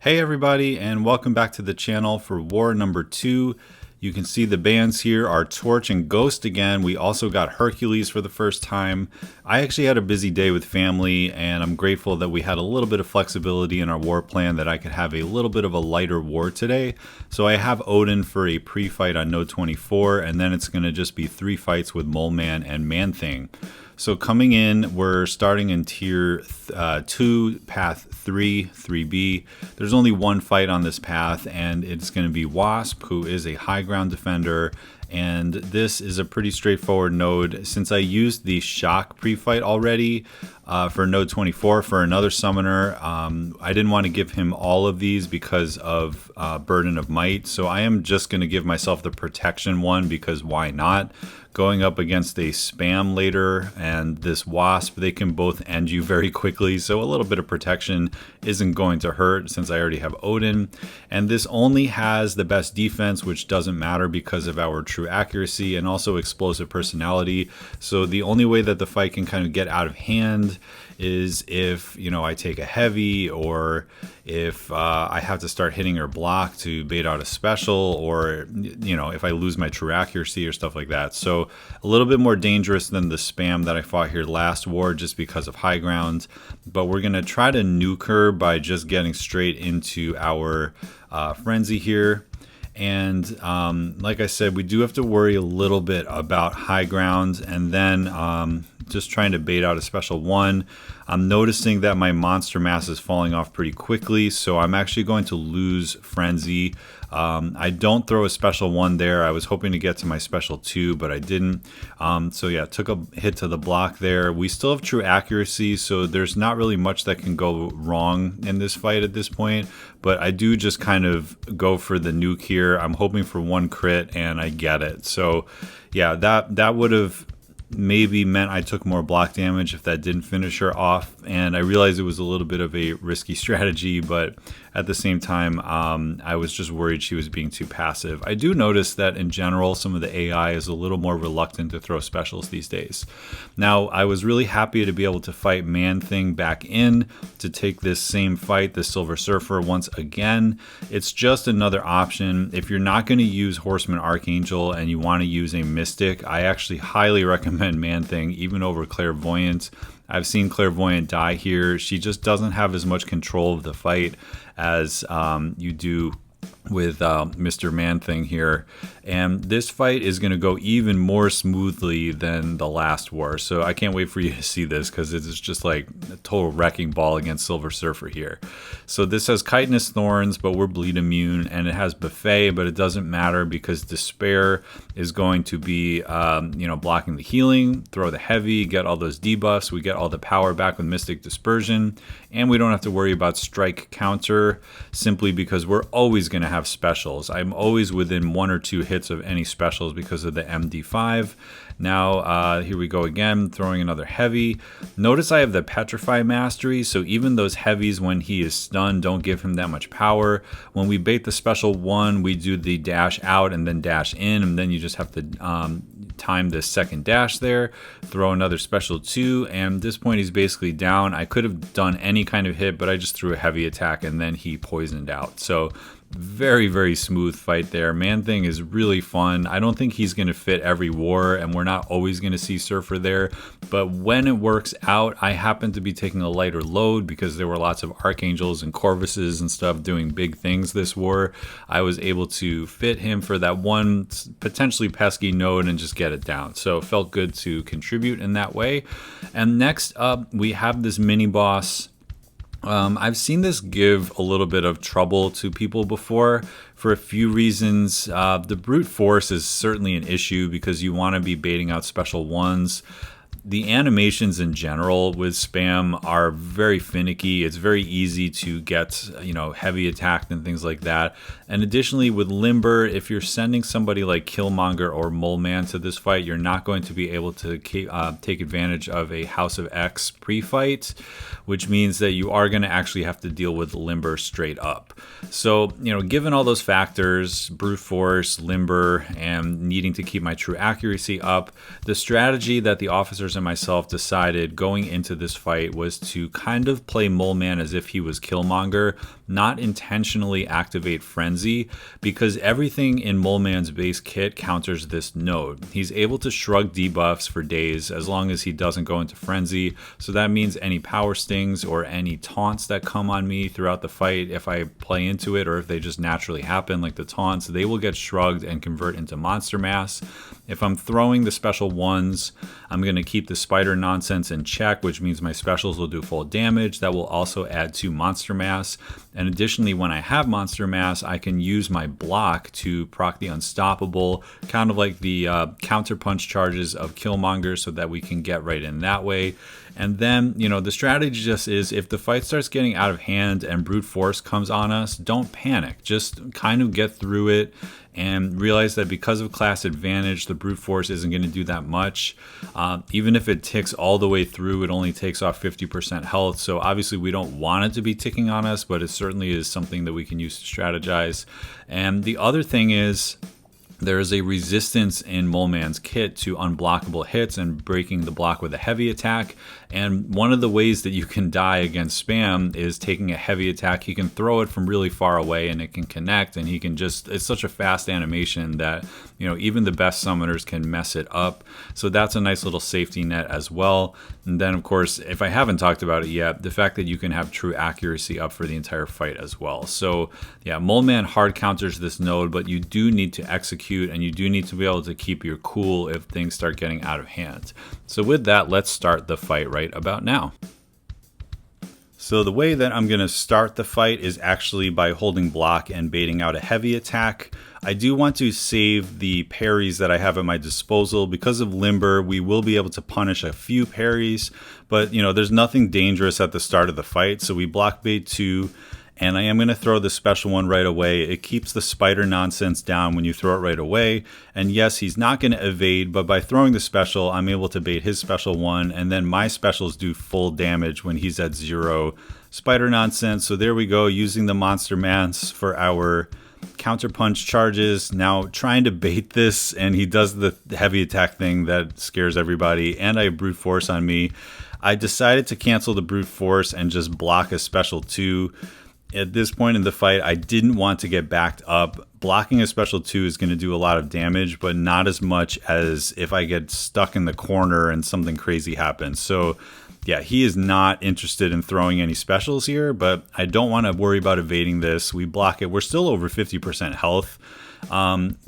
Hey everybody, and welcome back to the channel for war number 2. You can see the bands here are Torch and Ghost again. We also got Hercules for the first time. I actually had a busy day with family, and I'm grateful that we had a little bit of flexibility in our war plan that I could have a little bit of a lighter war today. So I have Odin for a pre-fight on Node 24, and then it's going to just be 3 fights with Moleman and Man-Thing. So coming in, we're starting in tier 2, path 3B. There's only one fight on this path, and it's going to be Wasp, who is a high ground defender. And this is a pretty straightforward node. Since I used the shock pre-fight already for node 24 for another summoner, I didn't want to give him all of these because of Burden of Might. So I am just going to give myself the protection one because why not? Going up against a spam later and this Wasp, they can both end you very quickly, so a little bit of protection isn't going to hurt since I already have Odin. And this only has the best defense, which doesn't matter because of our true accuracy and also explosive personality. So the only way that the fight can kind of get out of hand is if, you know, I take a heavy, or if I have to start hitting her block to bait out a special, or, you know, if I lose my true accuracy or stuff like that. So a little bit more dangerous than the spam that I fought here last war just because of high ground. But we're going to try to nuke her by just getting straight into our frenzy here. And like I said, we do have to worry a little bit about high ground, and then just trying to bait out a special one. I'm noticing that my monster mass is falling off pretty quickly, so I'm actually going to lose frenzy. I don't throw a special one there. I was hoping to get to my special 2, but I didn't. So yeah, took a hit to the block there. We still have true accuracy, so there's not really much that can go wrong in this fight at this point. But I do just kind of go for the nuke here. I'm hoping for 1 crit, and I get it. So yeah, that would have maybe meant I took more block damage if that didn't finish her off, and I realized it was a little bit of a risky strategy, but at the same time I was just worried she was being too passive. I do notice that in general some of the AI is a little more reluctant to throw specials these days. Now I was really happy to be able to fight Man-Thing back in to take this same fight, the Silver Surfer, once again. It's just another option. If you're not going to use Horseman Archangel and you want to use a Mystic, I actually highly recommend Man-Thing even over Clairvoyant. I've seen Clairvoyant die here. She just doesn't have as much control of the fight as you do with Mr. Man-Thing here, and this fight is going to go even more smoothly than the last war, so I can't wait for you to see this because it's just like a total wrecking ball against Silver Surfer here. So this has chitinous thorns, but we're bleed immune, and it has buffet, but it doesn't matter because despair is going to be you know, blocking the healing, throw the heavy, get all those debuffs, we get all the power back with Mystic Dispersion, and we don't have to worry about strike counter simply because we're always going to have specials. I'm always within 1 or 2 hits of any specials because of the MD5. Now here we go again, throwing another heavy. Notice I have the Petrify Mastery, so even those heavies when he is stunned don't give him that much power. When we bait the special 1, we do the dash out and then dash in, and then you just have to time the second dash there, throw another special 2, and at this point he's basically down. I could have done any kind of hit, but I just threw a heavy attack and then he poisoned out. So very, very smooth fight there. Man-Thing is really fun. I don't think he's going to fit every war, and we're not always going to see Surfer there, but when it works out, I happen to be taking a lighter load because there were lots of Archangels and Corvuses and stuff doing big things this war. I was able to fit him for that one potentially pesky node and just get it down, so it felt good to contribute in that way. And next up, we have this mini boss. I've seen this give a little bit of trouble to people before for a few reasons. The brute force is certainly an issue because you want to be baiting out special ones. The animations in general with spam are very finicky. It's very easy to get, you know, heavy attacked and things like that. And additionally, with Limber, if you're sending somebody like Killmonger or Moleman to this fight, you're not going to be able to take advantage of a House of X pre-fight, which means that you are going to actually have to deal with Limber straight up. So, you know, given all those factors, brute force, Limber, and needing to keep my true accuracy up, the strategy that the officers counters and myself decided going into this fight was to kind of play Moleman as if he was Killmonger, not intentionally activate Frenzy, because everything in Moleman's base kit counters this node. He's able to shrug debuffs for days as long as he doesn't go into Frenzy, so that means any power stings or any taunts that come on me throughout the fight, if I play into it or if they just naturally happen, like the taunts, they will get shrugged and convert into monster mass. If I'm throwing the special ones, I'm going to keep the spider nonsense in check, which means my specials will do full damage. That will also add to monster mass. And additionally, when I have monster mass, I can use my block to proc the unstoppable, kind of like the counter punch charges of Killmonger, so that we can get right in that way. And then, the strategy just is, if the fight starts getting out of hand and brute force comes on us, don't panic. Just kind of get through it and realize that because of class advantage, the brute force isn't going to do that much. Even if it ticks all the way through, it only takes off 50% health. So obviously we don't want it to be ticking on us, but it certainly is something that we can use to strategize. And the other thing is, there is a resistance in Moleman's kit to unblockable hits and breaking the block with a heavy attack. And one of the ways that you can die against spam is taking a heavy attack. He can throw it from really far away and it can connect, and he can just, it's such a fast animation that, even the best summoners can mess it up. So that's a nice little safety net as well. And then, of course, if I haven't talked about it yet, the fact that you can have true accuracy up for the entire fight as well. So yeah, Moleman hard counters this node, but you do need to execute and you do need to be able to keep your cool if things start getting out of hand. So with that, let's start the fight right about now. So the way that I'm going to start the fight is actually by holding block and baiting out a heavy attack. I do want to save the parries that I have at my disposal. Because of Limber, we will be able to punish a few parries, but there's nothing dangerous at the start of the fight. So we block bait 2, and I am going to throw the special one right away. It keeps the spider nonsense down when you throw it right away. And yes, he's not going to evade, but by throwing the special, I'm able to bait his special one, and then my specials do full damage when he's at 0 spider nonsense. So there we go, using the monster mass for our counter punch charges. Now trying to bait this, and he does the heavy attack thing that scares everybody, and I have brute force on me. I decided to cancel the brute force and just block a special 2. At this point in the fight, I didn't want to get backed up. Blocking a special 2 is going to do a lot of damage, but not as much as if I get stuck in the corner and something crazy happens. So yeah, he is not interested in throwing any specials here, but I don't want to worry about evading this. We block it. We're still over 50% health.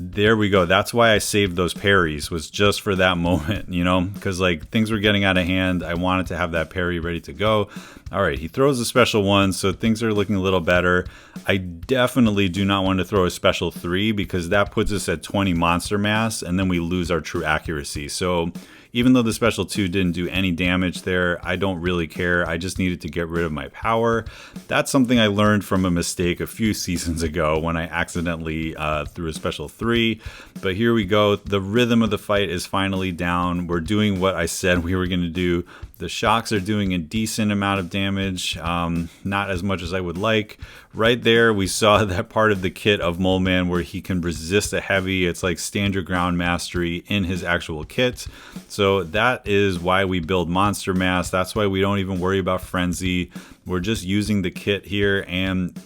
There we go. That's why I saved those parries, was just for that moment, because things were getting out of hand. I wanted to have that parry ready to go. All right, he throws a special 1, so things are looking a little better. I definitely do not want to throw a special 3 because that puts us at 20 monster mass, and then we lose our true accuracy. So even though the special 2 didn't do any damage there, I don't really care. I just needed to get rid of my power. That's something I learned from a mistake a few seasons ago when I accidentally threw a special 3. But here we go. The rhythm of the fight is finally down. We're doing what I said we were going to do. The shocks are doing a decent amount of damage, not as much as I would like. Right there, we saw that part of the kit of Moleman where he can resist a heavy. It's like stand your ground mastery in his actual kit. So that is why we build Monster Mass. That's why we don't even worry about Frenzy. We're just using the kit here. And,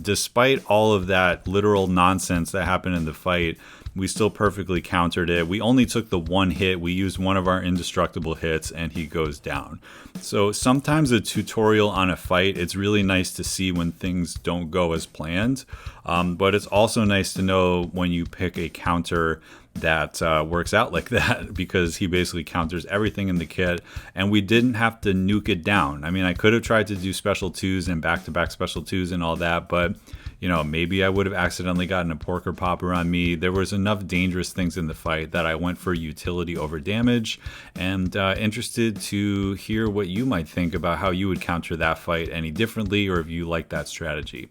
despite all of that literal nonsense that happened in the fight, we still perfectly countered it. We only took the 1 hit. We used one of our indestructible hits and he goes down. So sometimes a tutorial on a fight, it's really nice to see when things don't go as planned. But it's also nice to know when you pick a counter that works out like that, because he basically counters everything in the kit and we didn't have to nuke it down. I mean, I could have tried to do special 2s and back-to-back special 2s and all that, but maybe I would have accidentally gotten a porker popper on me. There was enough dangerous things in the fight that I went for utility over damage, and interested to hear what you might think about how you would counter that fight any differently, or if you like that strategy.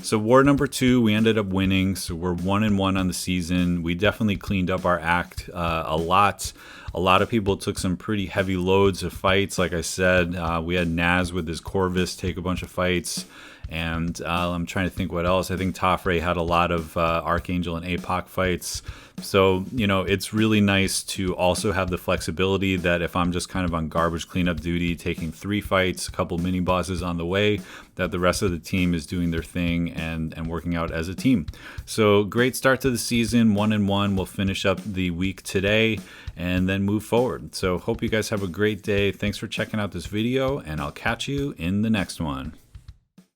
So war number 2, we ended up winning. So we're 1-1 on the season. We definitely cleaned up our act a lot. A lot of people took some pretty heavy loads of fights. Like I said, we had Naz with his Corvus take a bunch of fights. And I'm trying to think what else. I think Toffray had a lot of Archangel and APOC fights. So, you know, it's really nice to also have the flexibility that if I'm just kind of on garbage cleanup duty, taking 3 fights, a couple mini bosses on the way, that the rest of the team is doing their thing and working out as a team. So great start to the season, 1-1. We'll finish up the week today and then move forward. So hope you guys have a great day. Thanks for checking out this video, and I'll catch you in the next one.